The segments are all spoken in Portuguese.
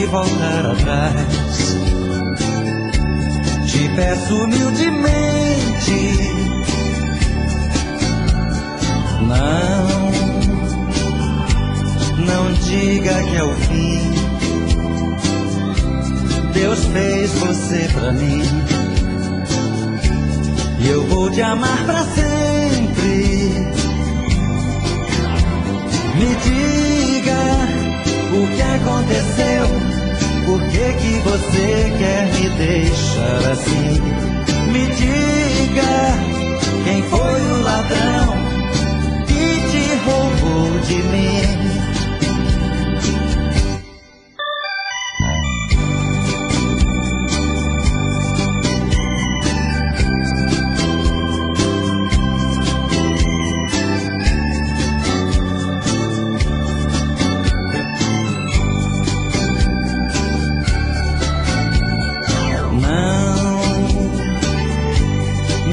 tente voltar atrás. Te peço humildemente, não diga que é o fim. Deus fez você pra mim, e eu vou te amar pra sempre. Me diga o que aconteceu, por que você quer me deixar assim? Me diga quem foi o ladrão que te roubou de mim.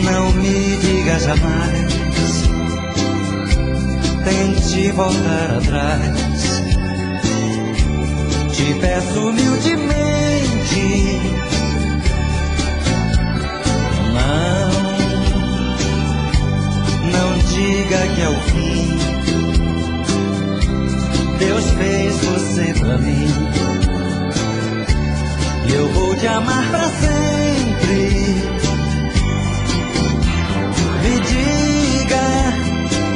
Não me diga jamais, tente voltar atrás. Te peço humildemente, não diga que é o fim. Deus fez você pra mim, e eu vou te amar pra sempre. Me diga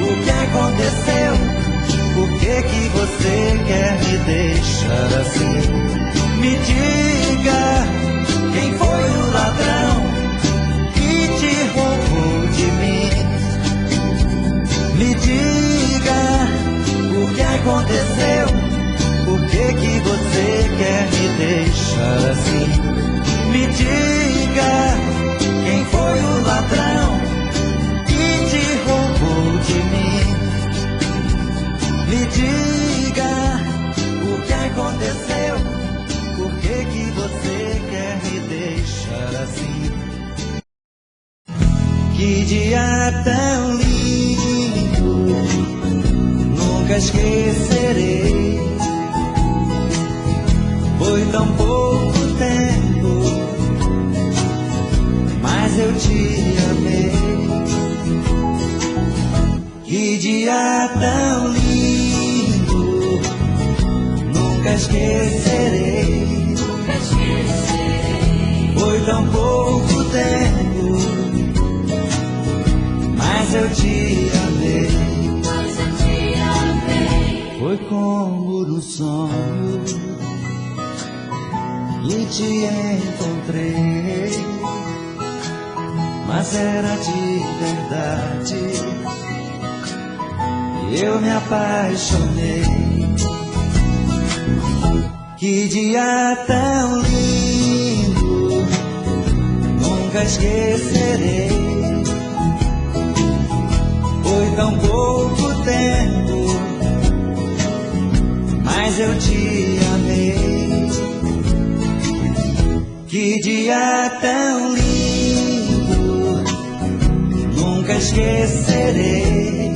o que aconteceu, por que você quer me deixar assim? Me diga quem foi o ladrão que te roubou de mim. Me diga o que aconteceu, por que você quer me deixar assim? Me diga quem foi o ladrão que te roubou de mim. Me diga o que aconteceu, por que você quer me deixar assim? Que dia tão lindo, nunca esquecerei. Foi tão pouco tempo, mas eu te amei. Que dia tão lindo, nunca esquecerei. Foi tão pouco tempo, mas eu te amei. Foi como um sonho e te encontrei, mas era de verdade, e eu me apaixonei. Que dia tão lindo, nunca esquecerei. Foi tão pouco tempo, mas eu te amei. Que dia tão lindo, nunca esquecerei.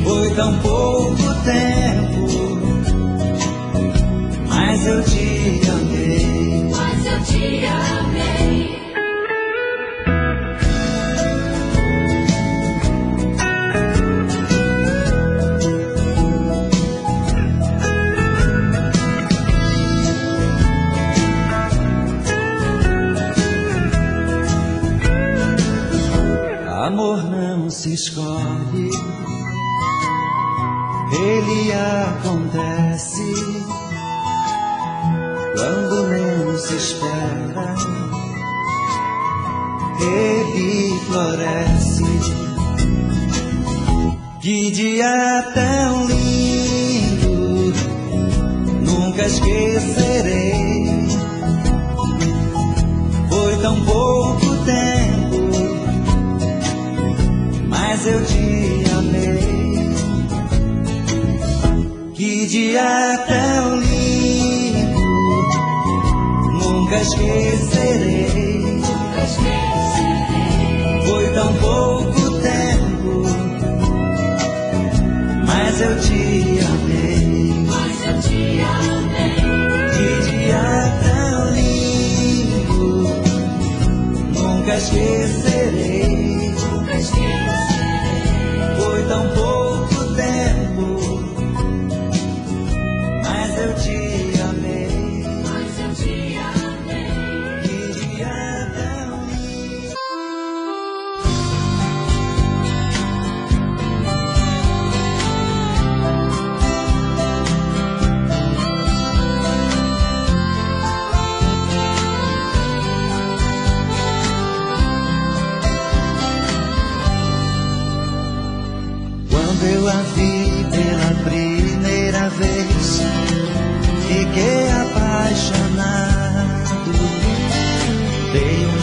Foi tão pouco tempo, mas eu te amei. Amor não se escolhe, ele acontece quando não se espera. Ele floresce. Que dia tão lindo, nunca esquecerei. Foi tão pouco tempo, mas eu te amei. Que dia tão lindo, nunca esquecerei. Foi tão pouco tempo, mas eu te amei.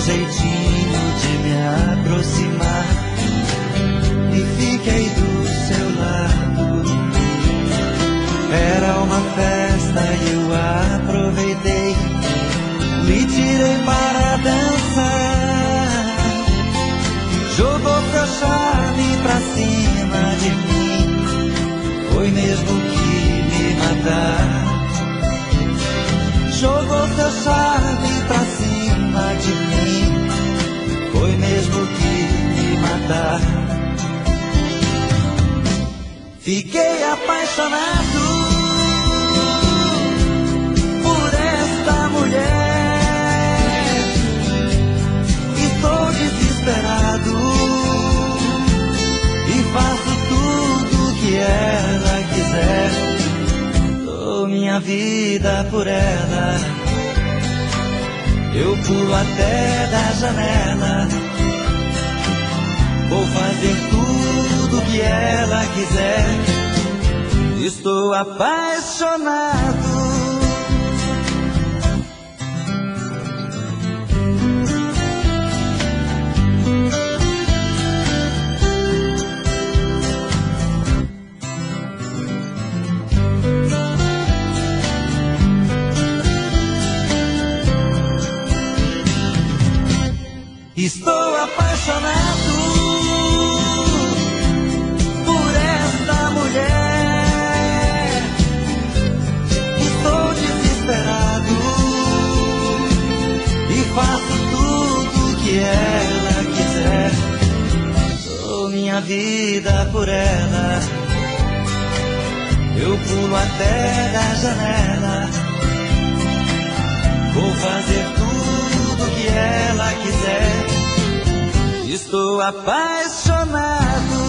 jeitinho de me aproximar e fiquei do seu lado. Era uma festa e eu aproveitei, me tirei para dançar. Jogou seu charme pra cima de mim, foi mesmo que me matar. Jogou seu charme pra cima de mim, foi mesmo que me matar. Fiquei apaixonado por esta mulher, estou desesperado e faço tudo que ela quiser. Dou minha vida por ela, eu pulo até da janela. Vou fazer tudo que ela quiser. Estou apaixonado. Estou apaixonado por esta mulher. Estou desesperado e faço tudo que ela quiser. Dou minha vida por ela, eu pulo até da janela. Vou fazer tudo que ela quiser. Estou apaixonado.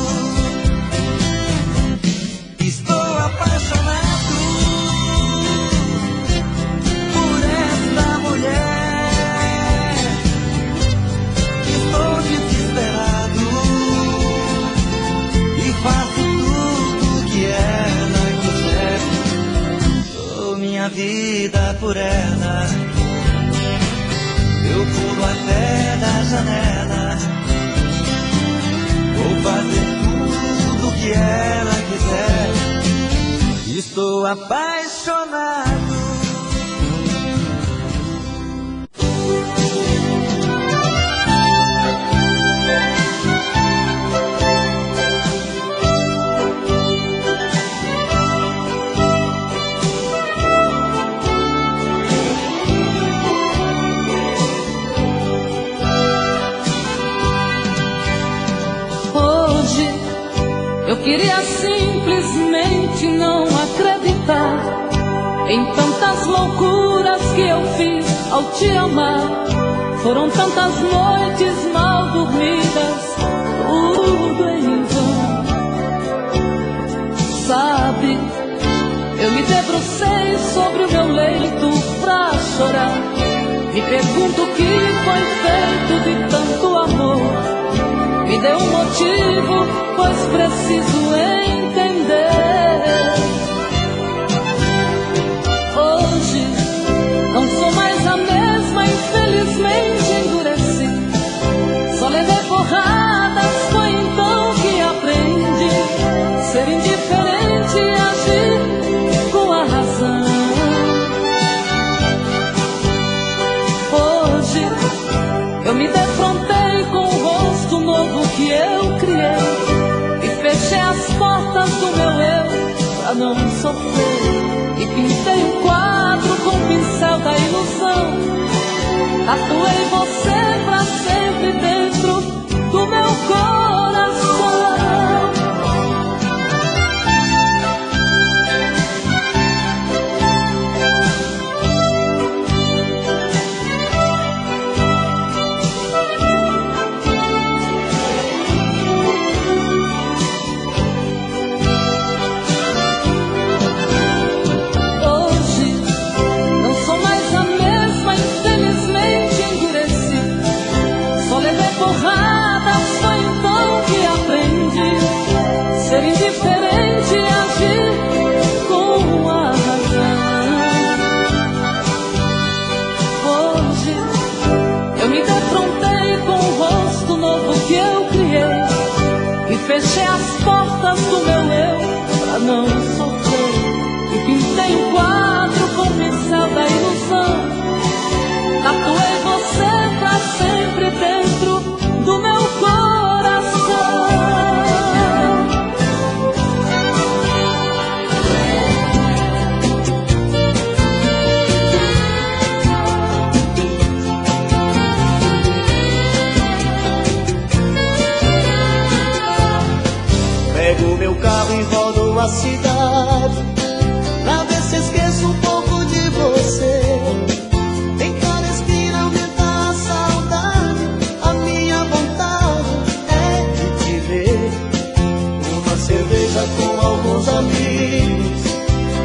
Estou apaixonado por esta mulher. Estou desesperado e faço tudo que ela quiser. Dou minha vida por ela, eu pulo até da janela. Vou fazer tudo que ela quiser. Estou apaixonado. Eu queria simplesmente não acreditar em tantas loucuras que eu fiz ao te amar. Foram tantas noites mal dormidas, tudo em vão. Sabe, eu me debrucei sobre o meu leito pra chorar. Me pergunto o que foi feito de tanto amor. Me dê um motivo, pois preciso entender. Hoje não sou mais a mesma, infelizmente endureci. Só levei porradas, foi então que aprendi ser indiferente e agir com a razão. Hoje eu me defrontei com o rosto novo que eu criei e fechei as portas do meu eu pra não sofrer. E pintei um quadro com o pincel da ilusão. Tatuei você pra sempre dentro do meu coração. a cidade pra ver se esqueço um pouco de você. Em cada esquina aumenta a saudade, a minha vontade é de te ver. Uma cerveja com alguns amigos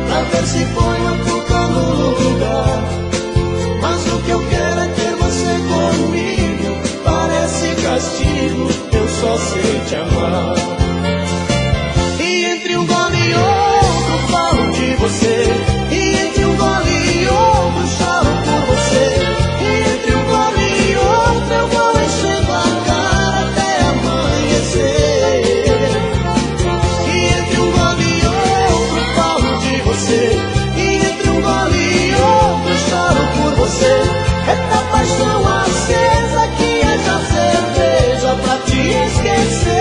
pra ver se põe uma cuca no lugar. Mas o que eu quero é ter você comigo. Parece castigo, eu só sei te amar. E entre um gole e outro falo de você. E entre um gole e outro choro por você. E entre um gole e outro eu vou enchendo a cara até amanhecer. E entre um gole e outro falo de você. E entre um gole e outro choro por você. Essa paixão acesa que é já cerveja pra te esquecer.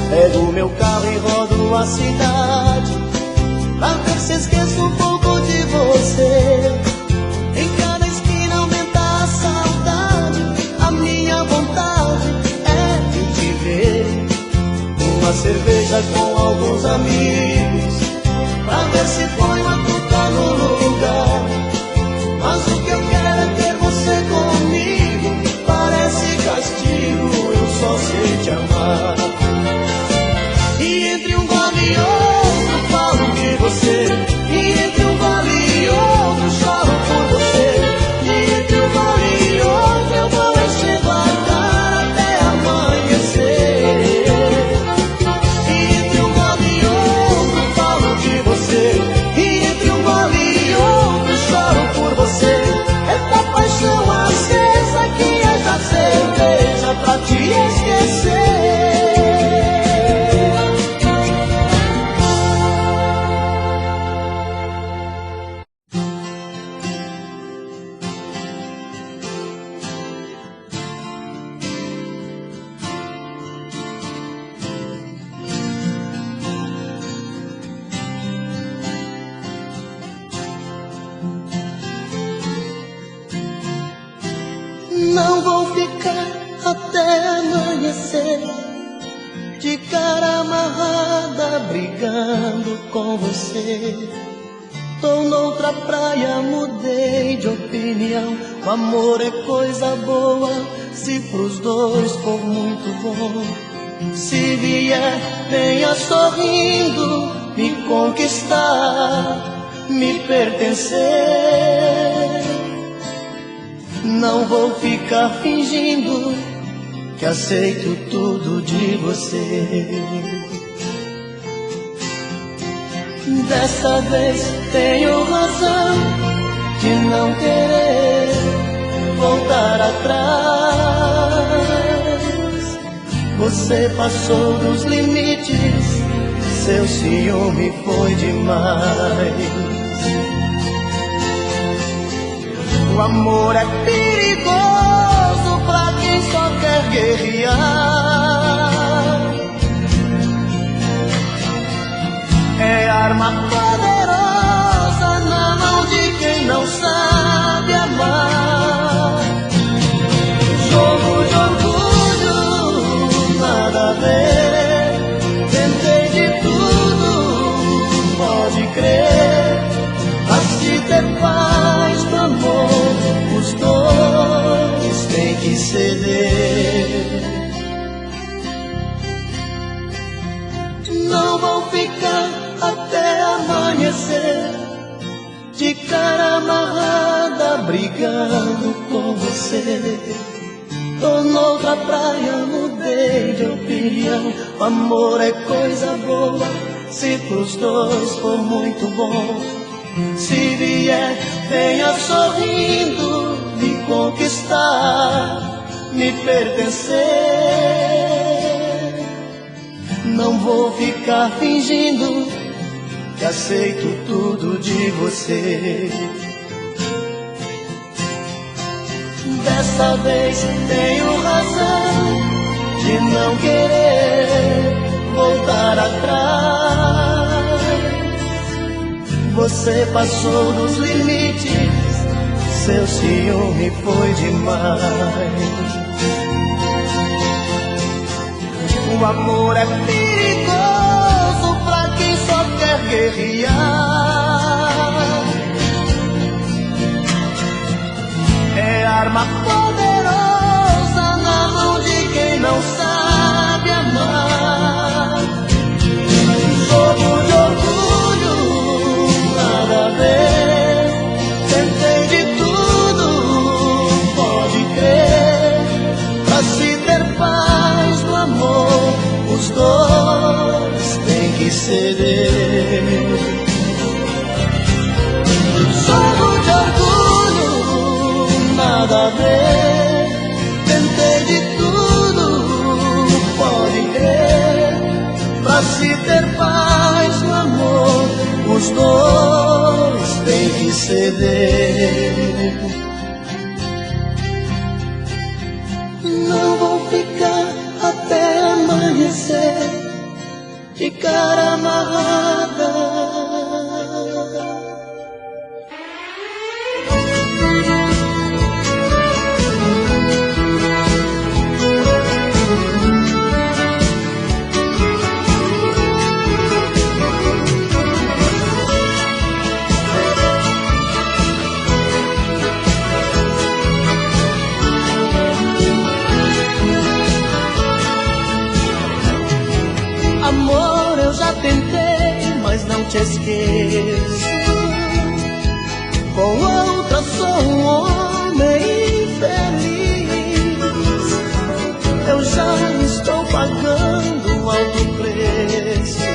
Pego meu carro e rodo a cidade pra ver se esqueço um pouco de você. Em cada esquina aumenta a saudade, a minha vontade é de te ver. Uma cerveja com alguns amigos pra ver se põe uma cuca no lugar. Mas o que eu quero é ter você comigo. Parece castigo, eu só sei te amar. E entre um gole e outro falo de você. E entre um gole e outro choro por você. E entre um gole e outro eu vou enchendo a cara até amanhecer. E entre um gole e outro falo de você. E entre um gole e outro choro por você. Essa paixão acesa que é já cerveja pra te esquecer. Não vou ficar até amanhecer de cara amarrada brigando com você. Tô noutra praia, mudei de opinião. O amor é coisa boa, se pros dois for muito bom. Se vier, venha sorrindo, me conquistar, me pertencer. Não vou ficar fingindo que aceito tudo de você. Dessa vez tenho razão de não querer voltar atrás. Você passou dos limites, seu ciúme foi demais. O amor é perigoso pra quem só quer guerrear. É arma poderosa na mão de quem não sabe amar. Jogo de orgulho, nada a ver. Tentei de tudo, pode crer. Mas se ter paz do amor, os dois têm que ceder. Não vou ficar até amanhecer de cara amarrada brigando com você. Tô noutra praia, mudei de opinião. O amor é coisa boa, se pros dois for muito bom. Se vier, venha sorrindo, me conquistar, me pertencer. Não vou ficar fingindo que aceito tudo de você. Dessa vez tenho razão de não querer voltar atrás. Você passou dos limites, seu ciúme foi demais. O amor é perigoso pra quem só quer guerrear. É arma poderosa na mão de quem não sabe amar. Jogo de orgulho, nada a ver. Tentei de tudo, pode crer. Pra se ter paz no amor, os dois têm que ceder. Jogo de orgulho, nada a ver. Tentei de tudo, pode crer. Pra se ter paz no amor, os dois têm que ceder. Não vou ficar até amanhecer de cara amarrada. Amor, eu já tentei, mas não te esqueço. Com outra sou um homem infeliz. Eu já estou pagando um alto preço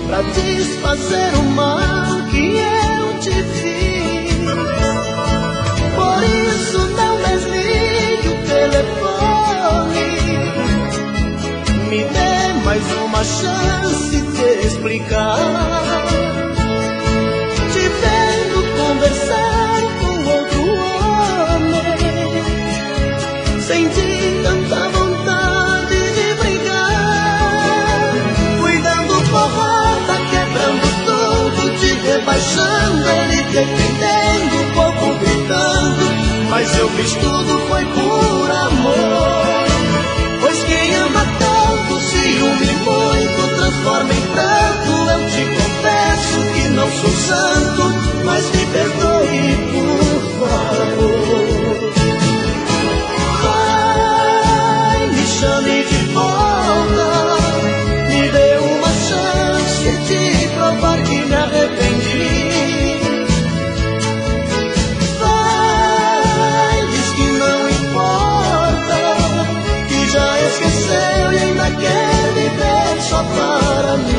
pra desfazer o mal que eu te fiz. Por isso não desligue o telefone. Me dê mais uma chance de explicar. Te vendo conversar com outro homem, senti tanta vontade de brigar. Fui dando porrada, quebrando tudo, te rebaixando, ele defendendo, o povo gritando. Mas eu fiz tudo, foi por amor. Pois quem ama tanto, ciúme muito, transforma em tanto. Eu te confesso que não sou santo, mas me perdoe, por favor. Vai, me chame de volta, me dê uma chance de provar que me arrependi. Vai, diz que não importa, que já esqueceu e ainda quer viver só para mim.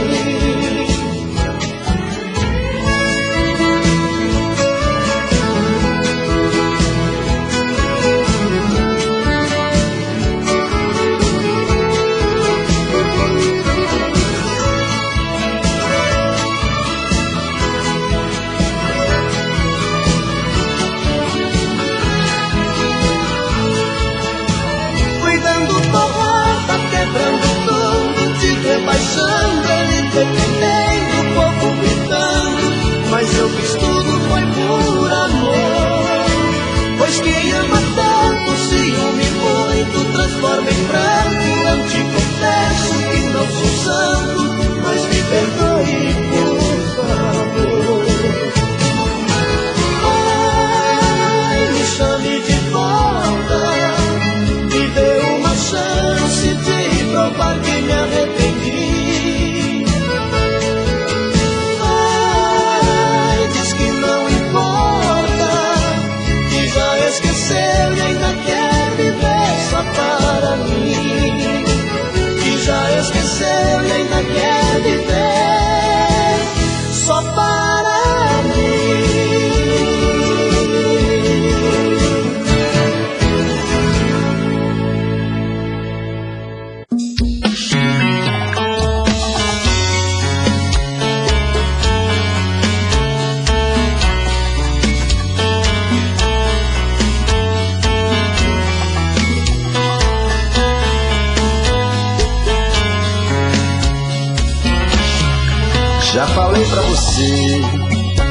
dizer pra você,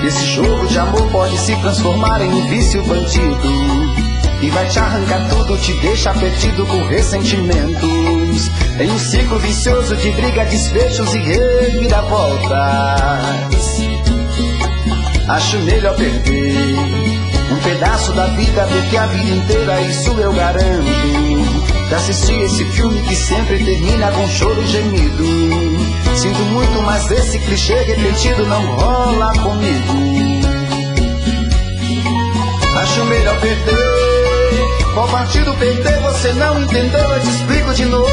esse jogo de amor pode se transformar em um vício bandido, e vai te arrancar tudo, te deixar perdido com ressentimentos, em um ciclo vicioso de briga, desfechos e reviravoltas. Acho melhor perder um pedaço da vida do que a vida inteira, isso eu garanto. De assistir esse filme que sempre termina com choro e gemido. Sinto muito, mas esse clichê repetido não rola comigo. Acho melhor perder. Qual partido perder? Você não entendeu, eu te explico de novo.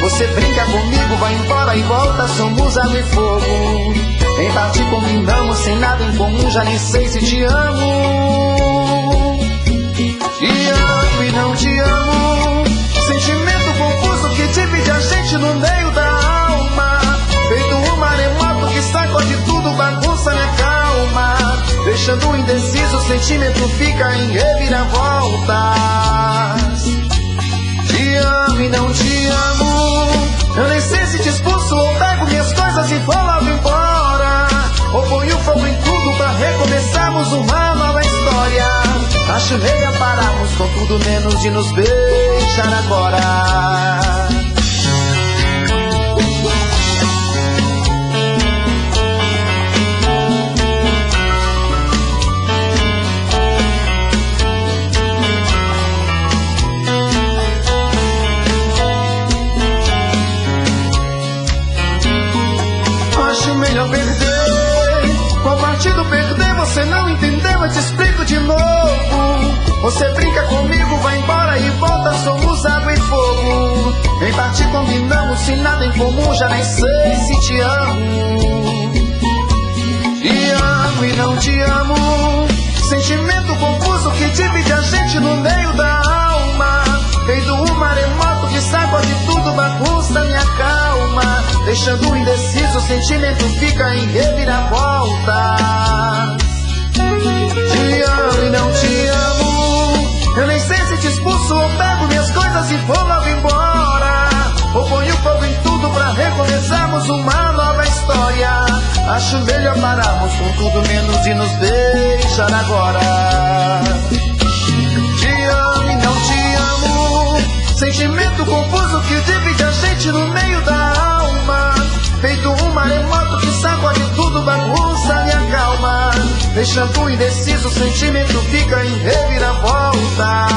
Você brinca comigo, vai embora e volta, somos água e fogo. Em parte combinamos, sem nada em comum, já nem sei se te amo. Te amo e não te amo, sentimento confuso que divide a gente no meio da alma. Feito um maremoto que sacode tudo, bagunça minha calma. Deixando indeciso, o sentimento fica em reviravoltas. Te amo e não te amo, eu nem sei se te expulso ou pego minhas coisas e vou logo embora, ou ponho fogo em tudo pra recomeçarmos uma nova história. Acho melhor pararmos com tudo menos de nos beijar agora. Acho melhor perder. Qual partido perder? Você não entendeu, eu te explico de novo. Você brinca comigo, vai embora e volta, somos água e fogo. Em parte combinamos, sem nada em comum, já nem sei se te amo. Te amo e não te amo, sentimento confuso que divide a gente no meio da alma. Feito um maremoto que sacode tudo, bagunça minha calma. Deixando indeciso, o sentimento fica em reviravoltas. Te amo e não te amo, eu nem sei se te expulso ou pego minhas coisas e vou logo embora, ou ponho fogo em tudo pra recomeçarmos uma nova história. Acho melhor pararmos com tudo menos de nos beijar agora. Te amo e não te amo, sentimento confuso que divide a gente no meio da alma. Feito um maremoto que sacode tudo, bagunça minha calma. Deixando indeciso, o sentimento fica em reviravoltas.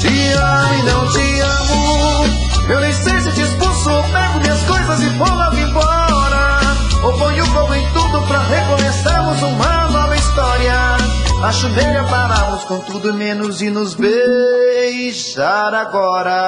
Te amo e não te amo, eu nem sei se te expulso ou pego minhas coisas e vou logo embora, ou ponho fogo em tudo pra recomeçarmos uma nova história. Acho melhor pararmos com tudo menos de nos beijar agora.